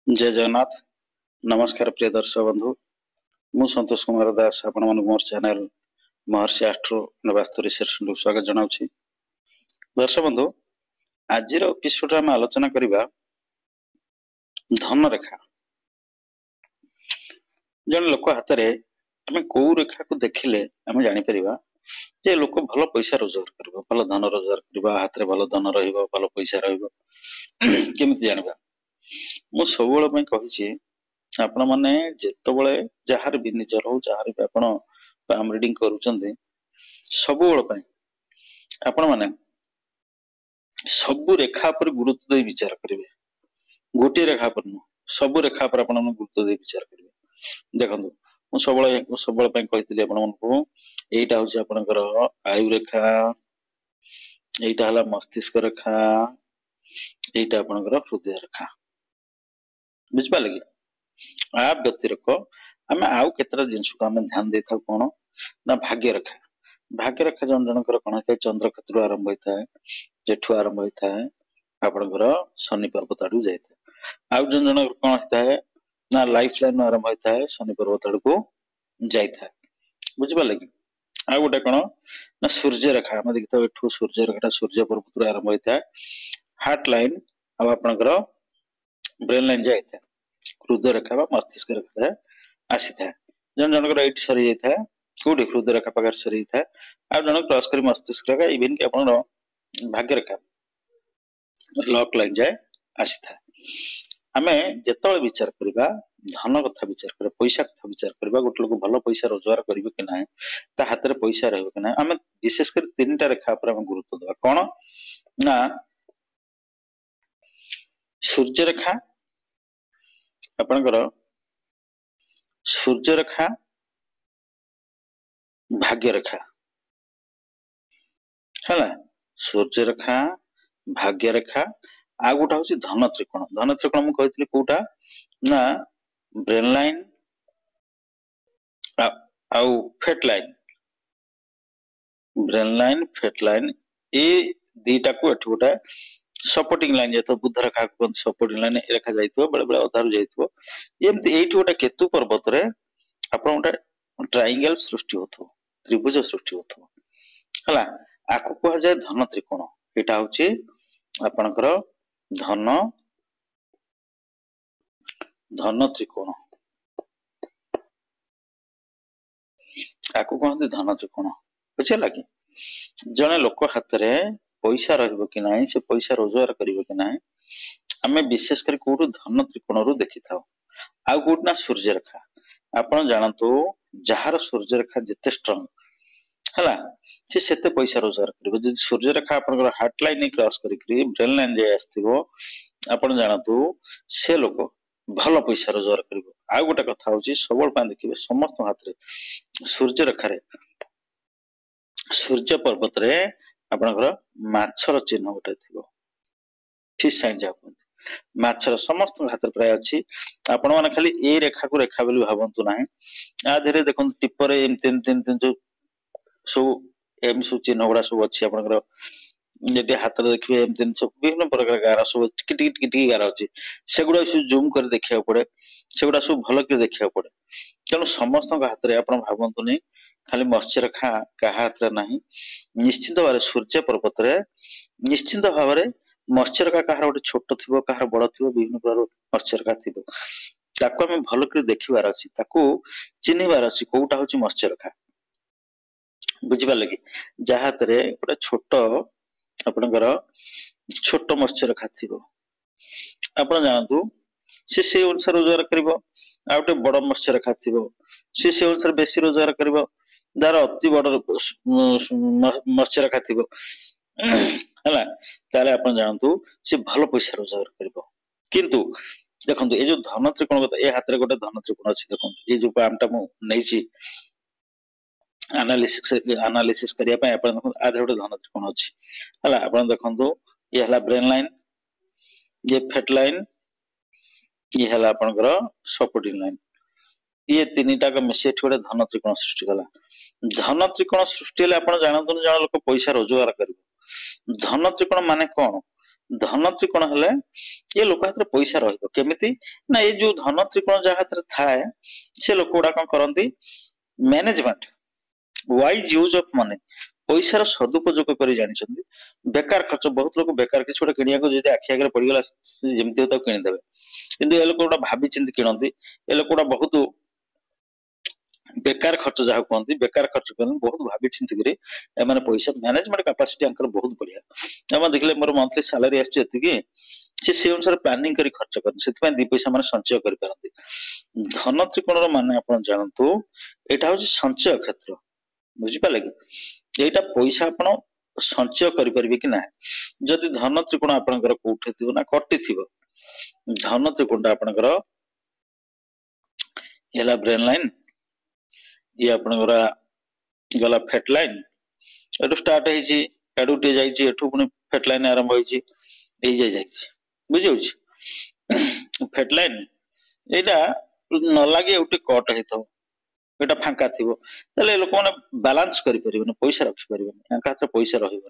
जय जगन्नाथ। नमस्कार प्रिय दर्शक बंधु, मु संतोष कुमार दास आपण मन मोर चैनल महर्षि एस्ट्रो वास्तु रिसर्च स्वागत जनाउछि। दर्शक बंधु, आज एपिसोड में आलोचना करिबा धन रेखा। जन लोक हाथ रे आमे को रेखा को देखिले आमे जानि परिबा जे लोक भल पैसा रोजगार करबो, भल धन रोजगार करबा, हाथ रे भल धन रहिबो, भल पैसा रहिबो। केमिति जानिबा? मु सबुबेले पई कहिछि आपण माने जेतबेले जहार भी निजर हो जहार भी आपण पाम रीडिंग करूचंदी सबुबेले पई आपण माने सब रेखा पर गुरुत्व दे विचार करिवे। गोटे रेखा पर न सब रेखा पर आपण गुरुत्व दे विचार करिवे। देखंतु मु सबुबेले पई कहितली आपण मानकू एटा होछि आपणकर आयु रेखा, एटा हला मस्तिष्क रेखा, एटा आपणकर हृदय रेखा। बुझिपा लगे आ व्यतिरिक्त आम आउ केतरा जिनिस को आम ध्यान दे था कौन ना भाग्य रेखा। भाग्य रेखा जन जनकर कौन होता है चंद्र क्षेत्र आरंभ होता है, जेठू आरंभ होता है आपनकर शनि पर्वत आड़ू जाता है। आउ जन जन कौन होता है ना लाइफ लाइन आरंभ होता है शनि पर्वत आड़ को जाता है। बुझिपा लगे आ गोटे कौन ना सूर्य रेखा आम देखते एठू सूर्य रेखा सूर्य पर्वत आरंभ होता है, हार्ट लाइन आपनकर ब्रेन लाइन जाता है, हृदय रेखा मस्तिष्क रेखा आसी था। जन जनकर एट सरी जाता है कोडी हृदय रेखा पाखर सरी था, आ जन क्रॉस करी मस्तिष्क रेखा इवन कि आपन भाग्य रेखा लॉक लाइन जाए आसी था। आमे जेतबेले विचार करबा धन कथा विचार करबा, पैसा कथा विचार करबा, गोटे लोक भल पैसा रोजगार करिवे कि नाही, ता हाथ रे पैसा रहबो कि नाही, आमे विशेष कर तीनटा रेखा पर हम गुरुत्व देबा। कोन ना सूर्य रेखा आपनकर सूर्य रेखा, भाग्य रेखा है, सूर्य रेखा, भाग्य रेखा, आ गोटा हूँ धन त्रिकोण। धन त्रिकोण मुझे कहती कोटा ना ब्रेन लाइन आउ fate line, brain line fate line ए दीटा को एठ गोटा सपोर्टिंग लाइन जातो बुध रेखा को सपोर्टिंग लाइन रेखा जाइतो बेले बेले अधारु जाइतो। एमती एठी गोटा केतु पर्वत रे आपण गोटा ट्रायंगल सृष्टि होतो, त्रिभुज सृष्टि होतो हला। आको कह जाय धन त्रिकोण। एटा होची आपणकर धन धन त्रिकोण, आको कहते धन त्रिकोण। बुझला कि जने लोक हाथ रे पैसा रहइबो कि नाही, से पैसा रोजगार करिवो कि नाही, आमे विशेष कर कोटो धन त्रिकोण रु देखि थाओ। आ कोट ना सूर्य रेखा आपण जानतो जहार सूर्य रेखा जते स्ट्रांग हला से सेते पैसा रोजगार करिवो। जे सूर्य रेखा आपनकर हार्ट लाइन क्रॉस करिकरी ब्रेन लाइन जे आस्तिबो आपण जानतो से लोक भल पैसा रोजगार करिवो। आ गोटे कथा होची सबल पा देखिबे समस्त हाथ रे सूर्य रेखा रे सूर्य पर्वत रे आपनकर माछर चिन्ह गोटे थिबो, फिश साइन जापन माछर समस्त हाथ रे प्राय अछि। आपण माने खाली ए रेखा को रेखा बोली भाबंतु नाही, आ धीरे देखन टिपर एम तीन तीन तीन जो सो एम सो चिन्ह गुड़ा सब अच्छी आपनकर जेते हाथ रे देखिबे एम तीन सब विभिन्न प्रकार गारा सब टिक गारा अछि, सेगुडा सब जूम कर देखिया पड़े, सेगुडा सब भलो के देखिया पड़े। तेणु समस्त हाथ रे आपण भाबंतु नै खाली मत्स्य रेखा का हाथ रे नाही, निश्चित भाव सूर्य पर्वत रे निश्चित भाव रे मत्स्य रेखा कहार गोटे छोट थिबो कहार बड़ थिबो विभिन्न प्रकार मत्स्य रेखा थिबो, ताको हम भलो के देखिबार अछि, ताको चिन्हिबार अछि कोउटा होची मत्स्य रेखा। बुझिबा लगी जहां तरे गोटे छोट आपनकर छोट मत्स्य रेखा थिबो आपण जानतु से अनुसार रोजगार करिवो। आ गोटे बड़ मत्स्य रेखा थिबो से अनुसार बेसी रोजगार करिवो। दार अति बड़ मत्स्य रेखा थिबो हला ताले आपण जानतु से भलो पैसा रोजगार करिवो। किंतु देखंतु ए जो धन त्रिकोण ए हाथ रे गोटे धन त्रिकोण अछि, देखंतु ए जो पामटा मु नैछि एनालिसिस करिया पय आपण आधे गोटे धन त्रिकोण अछि हला। आपण देखंतु ये हला ब्रेन लाइन, ये फेट लाइन, ये हला आपनकर सपोर्टिंग लाइन, ये तीनटा का मिसेट गोटे धन त्रिकोण सृष्टि कला। धन त्रिकोण सृष्टि हेले आपण जानतु जण लोक पैसा रोजगार करिवो। धन त्रिकोण माने कोन धन त्रिकोण हेले ये लोक हाथ पैसा रमिति ना ये जो धन त्रिकोण जहाँ हाथ थाए से लोक गुड़ा कौन करती management wise use of money पैसार सदुपयोग कर जानी बेकार खर्च बहुत लोग बेकार किसी गोटे किणा आखि आगे पड़गला जमी हो किणीदे कि ये लोक गोटा भावी चिंती किणती ये लोक गोटा बहुत बेकार खर्च जहाँ कहते बेकार खर्च कर बहुत भावी चिंतिक पैसा मैनेजमेंट कैपेसिटी बहुत बढ़िया देखले मोर मंथली सैलरी आती से अनुसार प्लानिंग कर खर्च कर दी पैसा मैंने संचय कर धन त्रिकोण मान आप जानतु यहाँ हूँ संचय क्षेत्र बुझिपारे कि यहाँ पैसा आप संचय करें कि ना जदि धन त्रिकोण आपंकर कौटे थी ना कटि थी धन त्रिकोण आपंकर ब्रेन लाइन ये आपंकर गला फेट लाइन एटू स्टार्ट होडूटे जाठू पुणी फेट लाइन आरंभ हो बुझे फेट लाइन यहाँ न लगे उठे कट हो यहाँ फांका थी लोक मैंने बालांस करें पैसा रखिपारे हाथ पैसा रही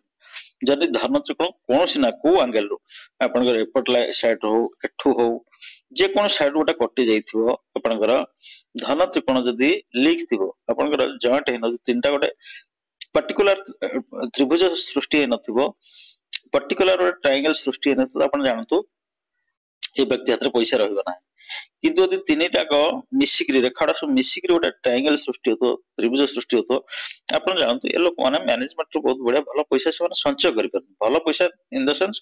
जदि धन त्रिकोण कौन ना कौ आंगेल रू आपंकर एपट सैड हो एठू हो जेको सैड गोटे कटि जापर धन त्रिकोण जदि लीक थी आपंकर जॉइंट हो तीन टा गोटे पर्टिकुलर त्रिभुज सृष्टि पर्टिकुलर गोटे ट्रायंगल सृष्टि आप जानतु ये व्यक्ति हाथ पैसा रहा किंतु यदि तीन टाक मिसिक रेखाड़ा सब मिसिक गोटे ट्रायंगल सृष्टि हो त्रिभुज सृष्टि हो आप जानते ये लोक मैंने मैनेजमेंट बहुत बढ़िया भल पैसा से संचय कर भल पैसा इन द सेंस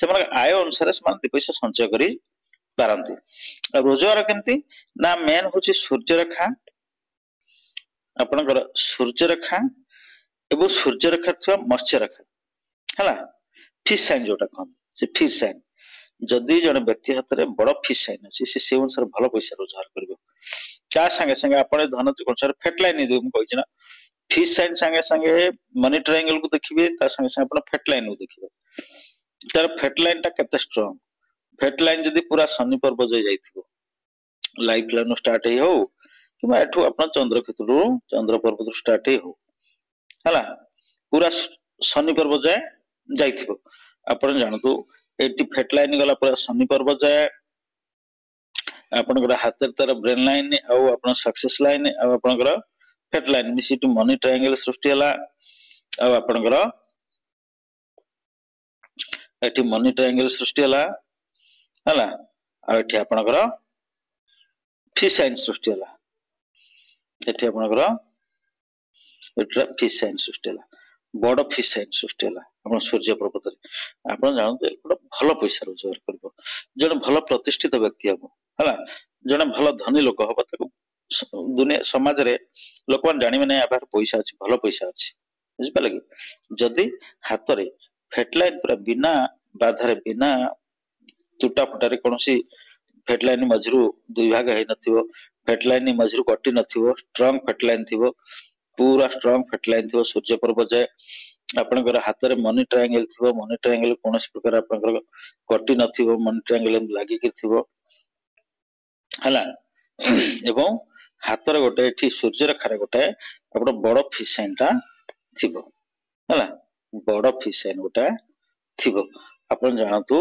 से आय अनुसार से पैसा संचय कर पारती रोजगार केमती ना मेन हूँ सूर्यरेखा आपणकर सूर्यरेखा एवं सूर्यरेखा थी मत्स्यरेखा है फिश साइन जोटा कहते फिश साइन जदि जन व्यक्ति हाथ में बड़ फिश साइन अच्छी से अनुसार भल पैसा रोजगार कर संगे संगे आप धन त्रिकोण फेट लाइन कही फिश साइन संगे संगे मनी ट्रायंगल को देखिए संगे संगे फेट लाइन को देखिए तार फेट लाइन टा केते स्ट्रांग फेट लाइन जदि पूरा शनि पर्व जाए लाइफ लाइन स्टार्ट हो कि एठू आप चंद्रक्षेत्र चंद्र पर्वत स्टार्ट हो पूरा शनि पर्व जाए जाइथिबो आपण जानतु एटी फेट लाइन गला पूरा शनि पर्व जाए आपनकर हाथ तार ब्रेन लाइन आउ आपण सक्सेस लाइन आउ आपनकर फेट लाइन मिसी मनी ट्रायंगल सृष्टि हला आउ आपनकर एटी मनी ट्रायंगल सृष्टि हला हला आ एटी आपनकर फिश साइन सृष्टि हला एटी आपनकर एटा फिश साइन सृष्टि हला बड़ फिश साइन सृष्टि हला आपण सूर्य पर्वत रे आपण जानते गोटे भल पैसा रोजगार करबो जने भल प्रतिष्ठित व्यक्ति हबो हला जने भल धनी लोक हबो ताको दुनिया समाज रे लोक मान जानि माने आबार पैसा अछि भल पैसा अछि बुझि पाले कि जदि हाथ रे फेट लाइन पूरा बिना बाधा रे बिना टूटा फुटा रे कोनोसी फेट लाइन मझरू दुई भाग है नथिबो फेट लाइन मझरू कटि नथिबो स्ट्रांग फेट लाइन थिबो पूरा स्ट्रांग फेट लाइन थिबो सूर्य पर्व जाए आपनकर हाथ रे मनी ट्रायंगल थिबो मनी ट्रायंगल कोनोसी प्रकार आपनकर कटि नथिबो मनी ट्रायंगल लागि कि थिबो हला एवं हाथ रे गोटे एठी सूर्य रेखा गोटे आपण बड़ फिश साइन टा थिबो हला बड़ फिश साइन गोटे थिबो आपण जानतु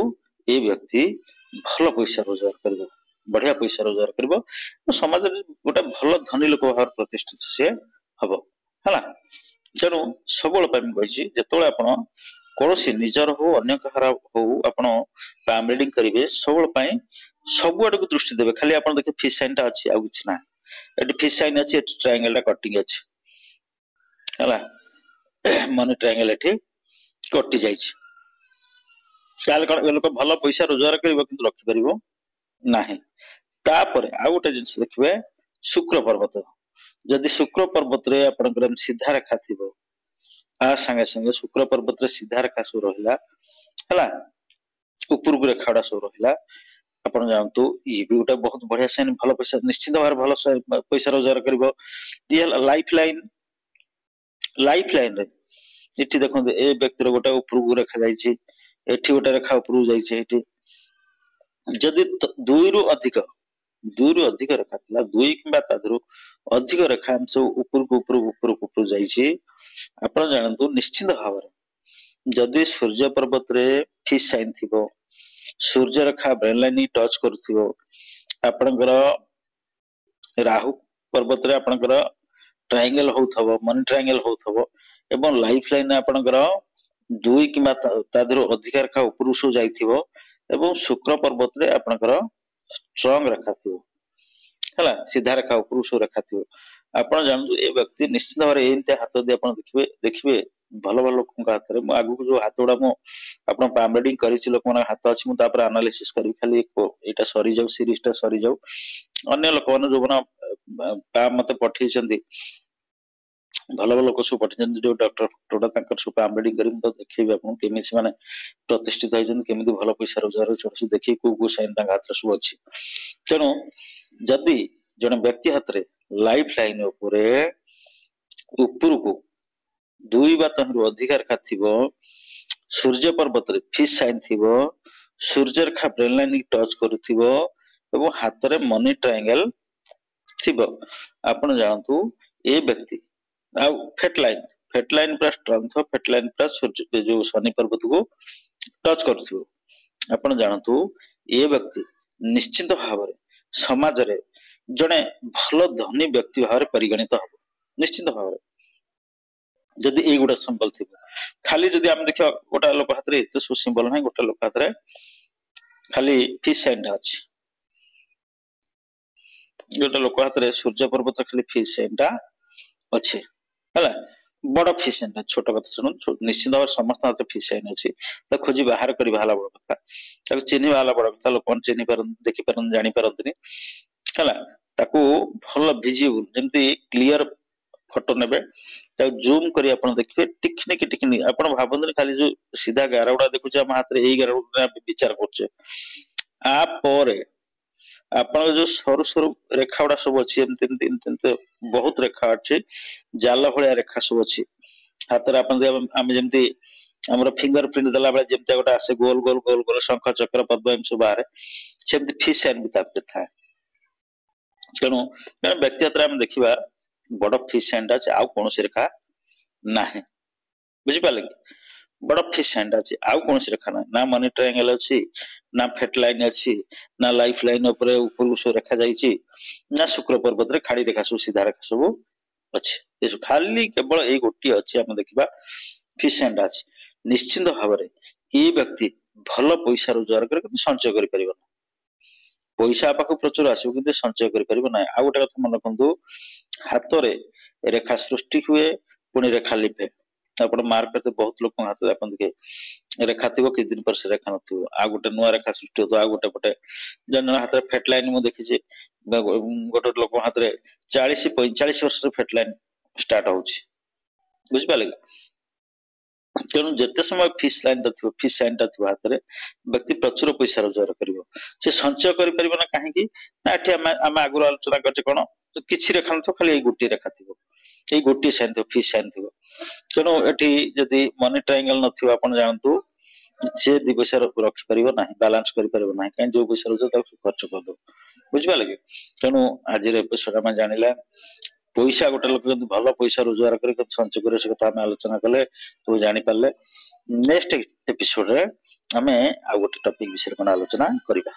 ए व्यक्ति भल पैसा रोजगार करबो बढ़िया पैसा रोजगार करबो समाज रे गोटे भल धनी लोक भाव प्रतिष्ठित से हबो हला तेणु सब कही जिते आप कौन निजर हो अन्य कहार हो आप रीडिंग करेंगे सब सब आड़ को दृष्टि देवे खाली आप देखिए फिश साइन टा अच्छी आउ कि ना ये फिश साइन अच्छी ट्रायंगल टा कटिंग अच्छी है मनी ट्रायंगल ये कटि जाए कौन लोक भल पैसा रोजगार कर रखिपर ना तापर आउ गोटे जिन देखिए शुक्र पर्वत जदि शुक्र पर्वत रे आपनकर सीधा रेखा थिबो आ संगे संगे शुक्र पर्वत रे सीधा रेखा सो रहिला हला ऊपर को रेखाडा सो रहिला आपण जानतु ये भी गोटे बहुत बढ़िया साइन भल पैसा निश्चित भाव भल पैसा रोजगार करिवो ये लाइफ लाइन रे इठी देखो ए व्यक्ति रो गोटे ऊपर को रेखा जाईची एठी गोटे रेखा ऊपर को जाईची एठी जदि दुई रु अधिक रेखा थिला दुई किंबा तादरु अधिक रेखा अंश ऊपर को ऊपर जाईची आपण जानतु निश्चित भाव जदि सूर्य पर्वत रे फिश साइन थिबो सूर्य रेखा ब्रेन लाइन टच करूथिबो आपणकर राहु पर्वत रे आपणकर ट्रायंगल होथबो मनी ट्रायंगल होथबो एवं लाइफ लाइन आपणकर दुई किंबा तादरो अधिकार रेखा उपरु सो जाइथिबो एवं शुक्र पर्वत रे आपणकर स्ट्रांग रेखा थिबो हला सीधा रेखा उपरु सो रेखा थिबो आपण जानू ए व्यक्ति निश्चित भाव एमती हाथ दे आप देखिए देखिए भल भल लोक हाथ में आगु जो हाथ गुड़ा मुझे पाम रिडिंग कर लोक हाथ अच्छी मुझे आनालीसीस करी खाली यहाँ सरी जाऊ सीरीज टा सरी जाऊ अन्य लोक मैंने जो पाम मत पठे भल भल लोक सब पठे जो डॉक्टर फक्टर सब पाम रिडिंग कर देखिए आपको केमी से प्रतिष्ठित होती केमी भल पैसा रोजगार सब देखिए कौ साइन हाथ सब अच्छी तेणु जदि जड़े व्यक्ति हाथ में लाइफ लाइन ऊपर को दुई बा तहु अधिकार रेखा थिबो सूर्य पर्वत रे फिश साइन थिबो सूर्य रेखा ब्रेन लाइन टच करूथिबो एवं हाथ रे मनी ट्रायंगल थिबो आपण जानतु ए व्यक्ति आ फेट लाइन पूरा स्ट्रांग थो फेट लाइन पूरा सूर्य जो शनि पर्वत को टच करूथिबो आपण जानतु ए व्यक्ति निश्चित भाव रे समाज रे जड़े भल धनी व्यक्ति भाव परिगणित हम निश्चित भाव जदि ये गोटे सिंबल थी खाली जदि आम देखा गोटा लोक हाथ में एत सब सिंबल ना गोटे लोक हाथ में खाली फिश साइन अच्छी गोटे लोक हाथ में सूर्य पर्वत खाली फिश साइन टा अच्छे है बड़ फिश साइन छोट कथा शुणु निश्चित भाव समस्त हाथ फिश साइन अच्छी खोजी बाहर कर बड़ कथा चिन्ह बाला बड़ कथा लोक चिन्ह पार देखी पार जानी पारती है भल भिजिबल जमती क्लीयर फोटो नेबे जूम करी आपण देखिए टिकनिक टिकनिक आपण भाबंतु खाली जो सीधा गार गुड़ा देखुचे हम हाथ रे एई गार गुड़ा विचार करछे आ परे आपण जो सरू सरू रेखा गुड़ा सब अछि एमते बहुत रेखा अछि जाल भलिया रेखा सब अछि हाथ रे आपण हम जेमती हमर फिंगरप्रिंट दला बेले जेमते गोटा आसे गोल गोल गोल गोल शंख चक्र पद्म एम सब बाहर सेमती फिश साइन भी ताप था तेणु व्यक्ति हाथ में देखा बड़ फिश साइन अच्छे आउ कौन रेखा ना बुझिपारे कि बड़ फिश साइन अच्छे आउ कौन रेखा ना ना मनी ट्रायंगल अच्छी ना फेट लाइन अच्छी ना लाइफ लाइन ऊपर सब रेखा जाइए ना शुक्र पर्वत रे खाड़ी रेखा सब सीधा रेखा सब अच्छे खाली केवल ये गोटे अच्छी आम देखा फिश साइन अच्छी निश्चिंत भाव में ये व्यक्ति भल पैसा रोजगार कर संचय कर पैसा पाक प्रचुर आसो कि संचय कर आ गोटे कथा मन रखु हाथ रे रेखा सृष्टि हुए पुणी रेखा लिपे आप मार्क करते बहुत लोग हाथ आप देखिए रेखा थी कि दिन पर से रेखा न आ गोटे नुआ रेखा सृष्टि हो आ गोटे पटे जन हाथ में फेट लाइन मुझे देखी गोटे लोक हाथ में 40-45 वर्ष फेट लाइन स्टार्ट हो बुझिपारे तेणु जिते समय फिश लाइन फिश साइन टा थी हाथ में व्यक्ति प्रचुर पैसा रोजगार कर संचय कर कहीं आगुरी आलोचना कर कौन किसी रेखा न खाली गोटे रेखा थी ये गोटे साइन थी फिश साइन थी तेणु ये मनी ट्रायंगल न जानतु सी दी पैसा रखिपर ना बालांस कर कहीं जो पैसा रोज खर्च करदे बुझिपारे कि तेणु आज एपिसोड आम जाना पैसा गोटे लोक भल पैसा रोजगार कर संचय कर कथा आलोचना कले तो जापारे नेक्स्ट एपिसोड रे आम आ गोटे टॉपिक विषय आलोचना करवा।